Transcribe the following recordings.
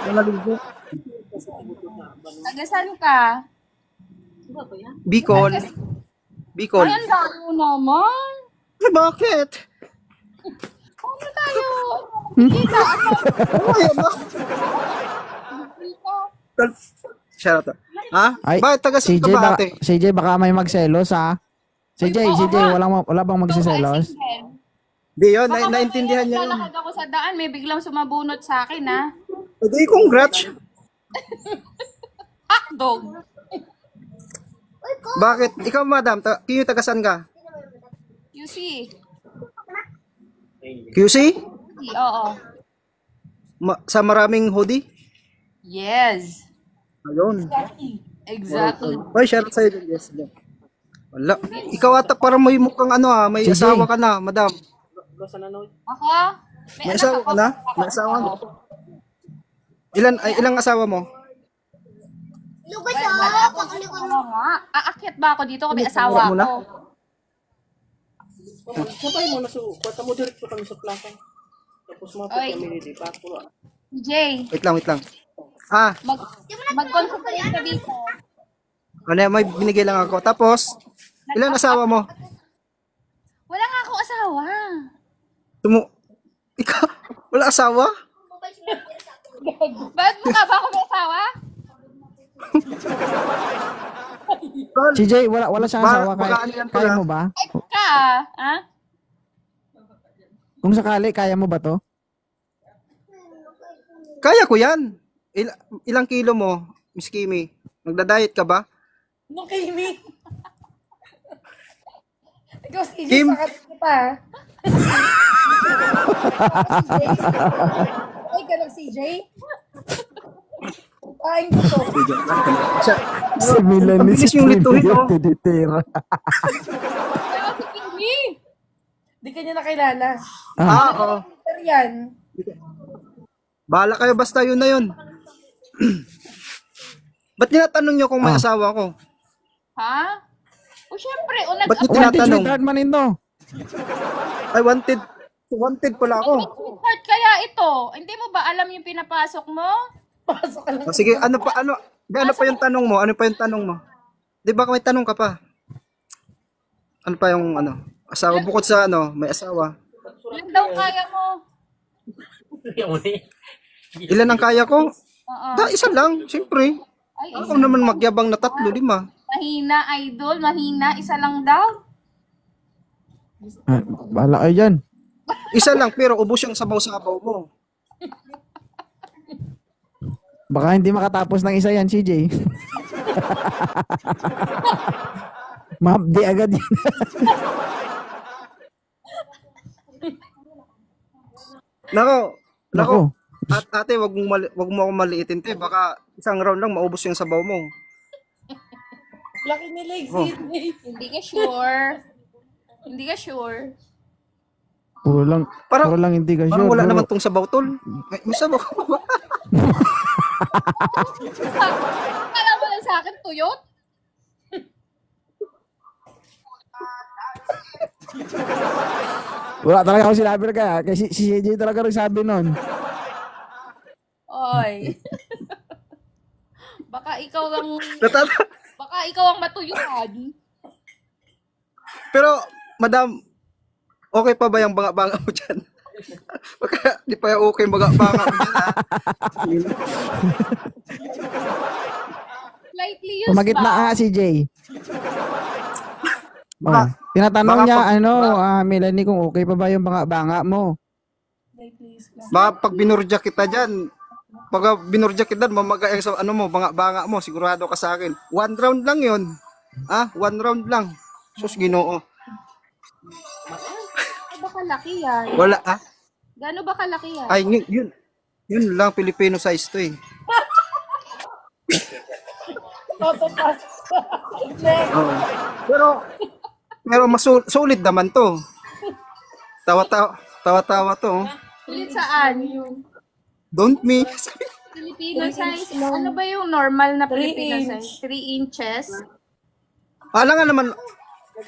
Naligo. Tagasan ka? Bicol. Bicol. Ay, ang dami mo naman. Eh, bakit? Ano tayo? Kita. Ayun na. Shout out. Ha? Ay, Bakit taga-saan ka ba, ate? CJ, baka may magselos, ha? CJ, wala bang magsiselos? Di yun, naintindihan niya yun. Lalakad ako sa daan, may biglang sumabunot sa akin, ha? Hindi, congrats. Dog. Bakit? Ikaw, madam, taga-saan ka? QC. QC? Oo. Sa maraming hoodie? Yes. Ayun. Exactly. Ay, shout out sa'yo. Yes. Wala. Ikaw ata parang may mukhang ano may CJ. asawa ka na, madam. Ako? May asawa ka na? May asawa na? Ilang asawa mo? Oo nga. Aakyat ba ako dito kung may asawa Mo na? ko? Sabay mo na so, kwata mo diretso kami sa plaza. Tapos mga Oy. kami dito, papulo. Jay, Wait lang. mag-concentrate ka dito. Ano, may binigay lang ako. Tapos, ilang asawa mo? Wala nga akong asawa. Ikaw, wala asawa? Bakit mukha ba ako may asawa? CJ, wala siyang asawa. Kaya mo ba? Ka, ha? Kung sakali, kaya mo ba to? Kaya ko yan. Ilang kilo mo, Miss Kimi? Nagda-diet ka ba? No, Kimi. Ikaw, CJ, Kim? sakat ko pa. Ay, ka lang, CJ. Kain ko to. Si Melanie, Mabilis yung lituhin, oh. tinitira. Kaya si Kimi. Di ka niya nakilala. Oo. Pero yan. Bahala kayo, basta yun na yun. Ba't tinatanong nyo kung may asawa ko? Ha? O syempre, Ba't nyo Wanted tinatanong? sweetheart man ito. Ay, wanted pala ako. sweetheart kaya ito. Hindi mo ba alam yung pinapasok mo? Pasok ka lang. O, sige, ano pa yung tanong mo? Ano pa yung tanong mo? Di ba may tanong ka pa? Ano pa yung asawa? Bukod sa may asawa. Ilan daw kaya mo? Ilan ang kaya ko? Oo. Isa lang, siyempre. Ay, Ako naman magyabang na 3, 5. mahina, idol. Mahina. Isa lang daw. Bahala kayo dyan. Isa lang, pero ubos yung sabaw-sabaw mo. Baka hindi makatapos ng isa yan, CJ. Mabdi agad yan. Nako. Ate, wag mo ako maliitin, te. Baka isang round lang maubos yung sabaw mo. Laki ni legs, Oh. CJ. Hindi ka sure. Hindi ka sure. Puro lang hindi ka Parang sure. wala bro. naman tong sabaw, tol. May sabaw ka ba? Kala mo lang sa akin, tuyot? Wala talaga ako sinabi na kaya. Kasi si CJ talaga nagsabi nun. Oy. Baka ikaw ang matuyuan. Pero, madam, okay pa ba yung banga-banga mo dyan? Baka di pa yung okay yung banga-banga mo dyan, ha? Slightly used Pumagit ba? na nga, CJ. Baka- Tinatanong baka niya, pag- Melanie, kung okay pa ba yung banga mo. Baka pag binurja kita dyan, pag binurja kita, mamaga sa banga-banga mo, sigurado ka sa akin. 1 round lang yun. 1 round lang. Sus, Ginoo. Gano'n ba kalaki yan? Wala, Gano'n ba kalaki yan? Ay, yun lang, Filipino size to eh. Totopas. Oo. Pero sulit naman to. Tawa-tawa to. Ulit saan? Don't me. Filipino size. Ano ba yung normal na Filipino size? 3 inches? Alam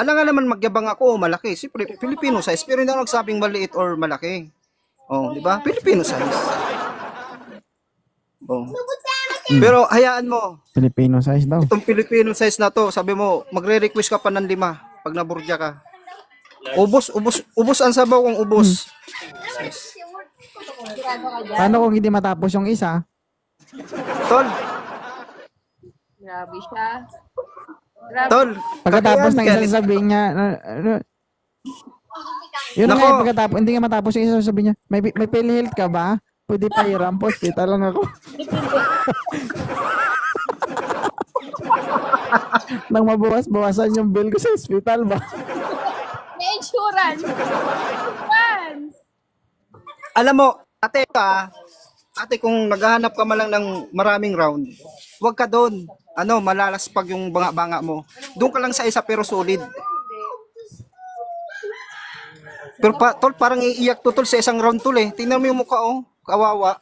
nga naman magyabang ako, malaki. Siyempre, Filipino size. Pero hindi ako nagsabing maliit or malaki. Oh, di ba? Filipino size. Oh. Pero hayaan mo, Filipino size daw. itong Filipino size na to, sabi mo, magre-request ka pa ng 5 pag naburja ka. Ubos ang sabaw kung ubos. Paano kung hindi matapos yung isa? Tol, Grabe siya. Grabe. tol. Pagkatapos ng kakayan isa ka. sabihin niya, yun na Nako. nga, pagkatapos, hindi nga matapos yung isa sabihin niya, may PhilHealth ka ba? Pwede pa hiram po, hospital lang ako. Nang mabawas-bawasan yung bill ko sa hospital ba? May insurance. Insurance. Alam mo, ate kung naghahanap ka man lang ng maraming round, huwag ka doon. Malalaspag yung banga-banga mo. Doon ka lang sa isa pero solid. Pero tol, parang iiyak to tol sa isang round tol eh. Tingnan mo yung mukha oh. Kawawa.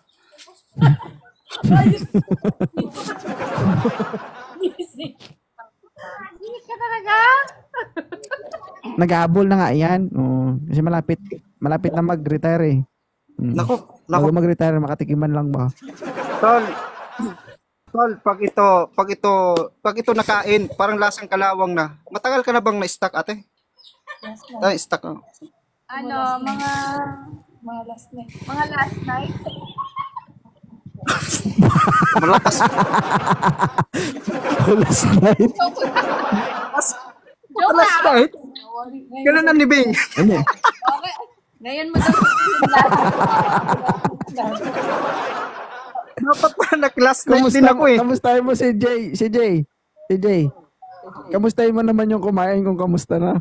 Hindi ka talaga. Nag-aabol na nga yan. Oo, kasi malapit na mag-retire eh. Nako, Bago mag-retire, makatikiman lang ba? tol. Tol, pag ito nakain, parang lasang kalawang na. Matagal ka na bang na-stuck ate? Stuck. Oh. Mga last night. Mga last night. Malakas. Last night. Joke Last lang. night? Kailan ang libing? Hindi. Okay. Ngayon mo daw Dapat pa nag-last night din ako eh. Kamustahin mo si Jay? Si Jay? Kamustahin mo naman yung kumain kung kamusta na.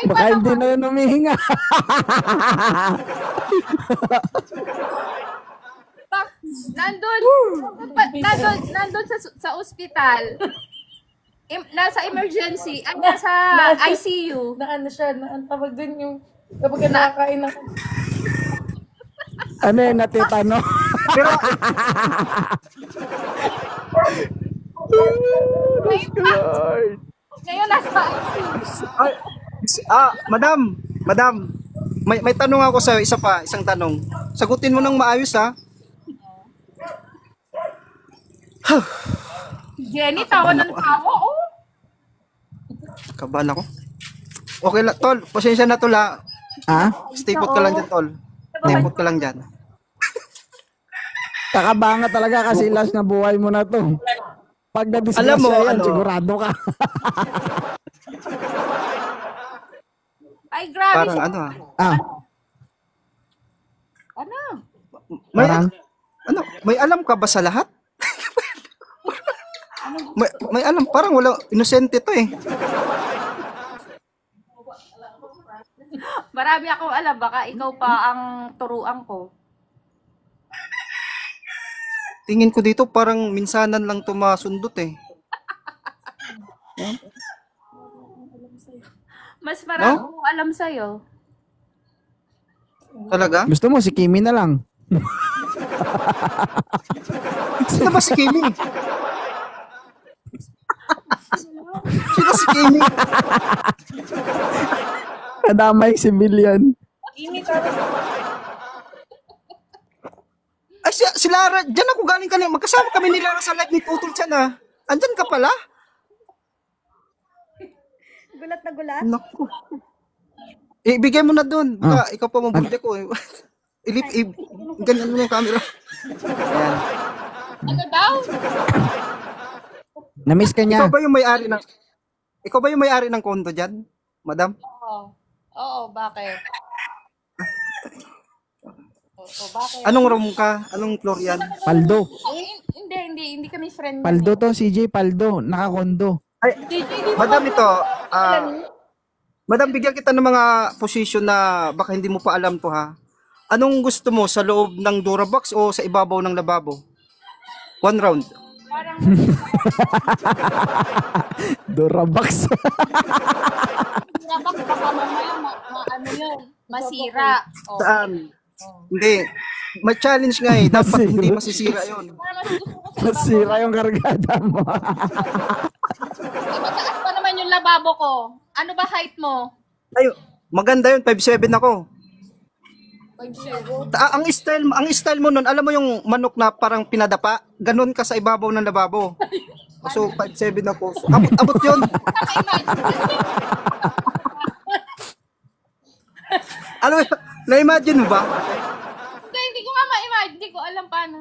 Baka hindi na yun humihinga. nandun sa ospital. Nasa emergency, nasa ICU. Na siya, ang tawag din yung kapag nakakain ako. Ano yun, natitano? Pero Ngayon nasa ICU. madam, may tanong ako sa isang tanong. Sagutin mo nang maayos ha. Jenny, tawa ng tawa, oh. Kabahan ako. Okay lang, tol. Pasensya na tol ha. Ha? Stay put ka lang dyan, tol. Stay put ka lang dyan. Kakabanga talaga kasi last na buhay mo na to. Pag na-discuss Alam mo, yan, ano? sigurado ka. Ay, grabe Parang siya. ano ha. Ano? May, Parang? may alam ka ba sa lahat? may alam, parang wala, inosente to eh. Marami akong alam. Baka ikaw pa ang turuan ko. Tingin ko dito parang minsanan lang to masundot eh. Mas marami akong alam sa'yo. Talaga? Gusto mo, si Kimi na lang. Sino ba si Kimi? Sino si Kimi? Kadamay civilian. Ini talaga. Ay, si Lara, dyan ako galing kanina. Magkasama kami ni Lara sa live ni Putol Chan ah. Andyan ka pala? Gulat na gulat? Naku. Ibigay mo na dun. Baka ikaw pa mabulde ko eh. Ganyan mo yung camera. Ayan. Ano daw? Na-miss ka niya. Ikaw ba yung may-ari ng kondo dyan, madam? Oo, bakit? Bakit? Anong room ka? Anong floor yan? Paldo. Hindi kami friend. Paldo to, CJ Paldo. Nakakondo. Ay, madam ito, madam, bigyan kita ng mga position na baka hindi mo pa alam to ha. Anong gusto mo, sa loob ng Durabox o sa ibabaw ng lababo? 1 round. Parang Durabox. dapat baka mamaya ano yun, masira. Oh. Saan? Hindi. May challenge nga eh. Dapat Masira. hindi masisira yun. Para mas gusto ko sa Masira yung kargada mo. mataas pa naman yung lababo ko. Ano ba height mo? Ay, maganda yun. 5'7 ako. Ang style mo nun, alam mo yung manok na parang pinadapa, ganun ka sa ibabaw ng lababo. So 5'7" ako. So, abot yun. Ano, na-imagine mo ba? Hindi ko nga ma-imagine. Hindi ko alam paano.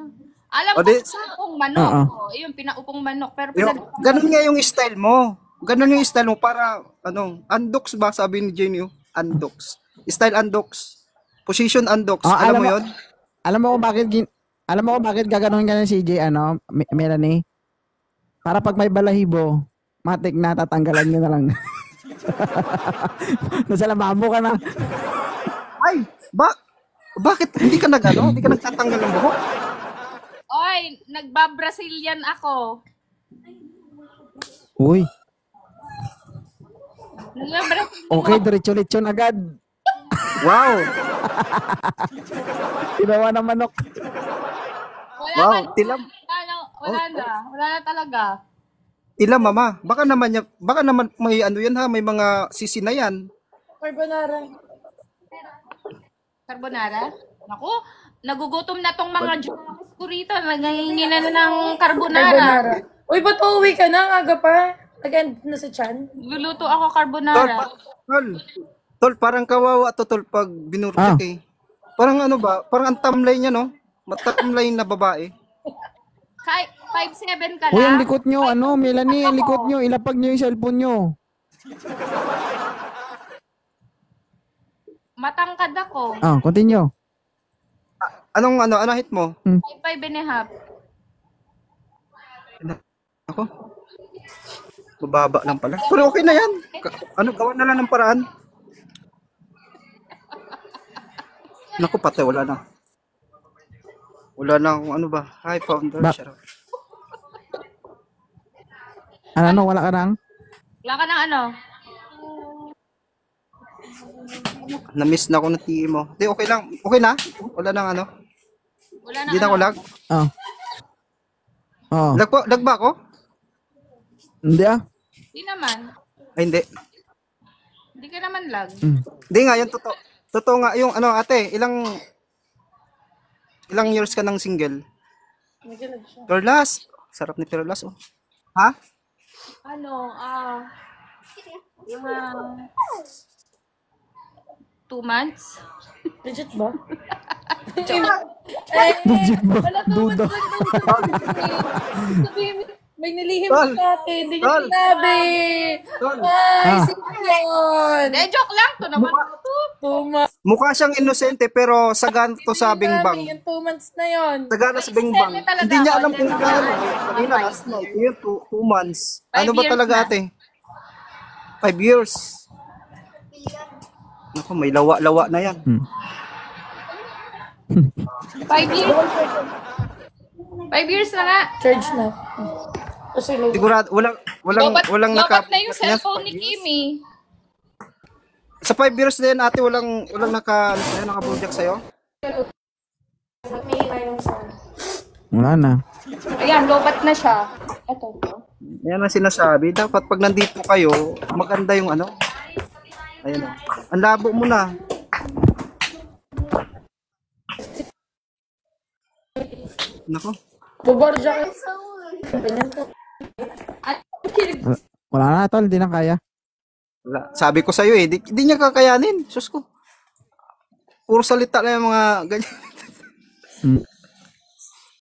Alam O, ko di- pinaupong manok. Oo. Yung pinaupong manok. Pero Ganun nga yung style mo. Ganun yung style mo para, undox ba sabi ni Jenny? Undox. Style undox. Position undox. Ah, alam alam mo mo- yun? Alam mo kung bakit gaganon ka ng CJ, Melanie? Para pag may balahibo, matik na tatanggalan nyo na lang. Nasa lababo ka na. Ay, bakit hindi ka hindi ka nagtatanggal ng buhok? Oy, nagba-Brazilian ako. Uy, Nagba-Brazilian. okay, diretso-lechon agad. Wow. Tinawa ng manok. Wala Wow, na. tilam. Wala na talaga. Tila mama, baka naman may yan ha, may mga sisi na yan. Carbonara. Carbonara? Naku, nagugutom na tong mga Diyos ko rito. Naghihingi na ng carbonara. Uy, ba't uuwi ka na? Ang aga pa. Again, na sa chan. Luluto ako Tol, carbonara. tol, parang kawawa to tol pag binurjak eh. Parang parang ang tamlay niya no? Matamlay na babae. 5'7" ka Uy, ang lang. likot nyo, Melanie, ang likot nyo, ilapag nyo yung cellphone nyo. Matangkad ako. Continue. Anong hit mo? 5'5" and a half. Ako? Mababa lang pala. Pero okay na yan. Gawa na lang ng paraan. Naku, patay, wala na. Wala na akong Hi, founder. Shut up. Wala ka nang? Wala ka ng ano? Na-miss na ako ng TE mo. Di, okay lang. Okay na? Wala nang Wala na Hindi na ako lag. Lag ba ako? Hindi Hindi naman. Ay, hindi. Hindi ka naman lag. Hindi nga, yung totoo. Totoo nga, yung ate, ilang years ka ng single? Perlas. Sarap ni Perlas, oh. Ha? Mga 2 months. Legit ba? Legit ba? Wala Duda. Sabihin mo, may nilihim Tol. natin. Hindi niya Tol. sinabi. Tol. Ay, sino yun? Hindi, joke lang. Ito naman ito. Tuma. Mukha siyang inosente pero sagana to sa bingbang. Yung 2 months na yun. Sagana sa bingbang. Sente talaga Hindi niya ako. alam kung Sente gaano. talaga. Kanina, last night. Yun, 2 months. 5 Ano ba years talaga na. ate? 5 years. Naku, may lawa-lawa na yan. 5 years. 5 years na nga. Charge na. Kasi Sigurado, walang Lobat na yung niya. cellphone ni Kimi. Sa 5 years na yan, ate, walang naka-project sa'yo? Wala na. Ayan, lobat na siya. Ito. Yan ang sinasabi. Dapat pag nandito kayo, maganda yung Ayan o. Ang labo mo na. Nako. buborja ka. Wala na, tol. Di na kaya. Wala. Sabi ko sa'yo di niya kakayanin. Sus ko. Puro salita lang yung mga ganyan.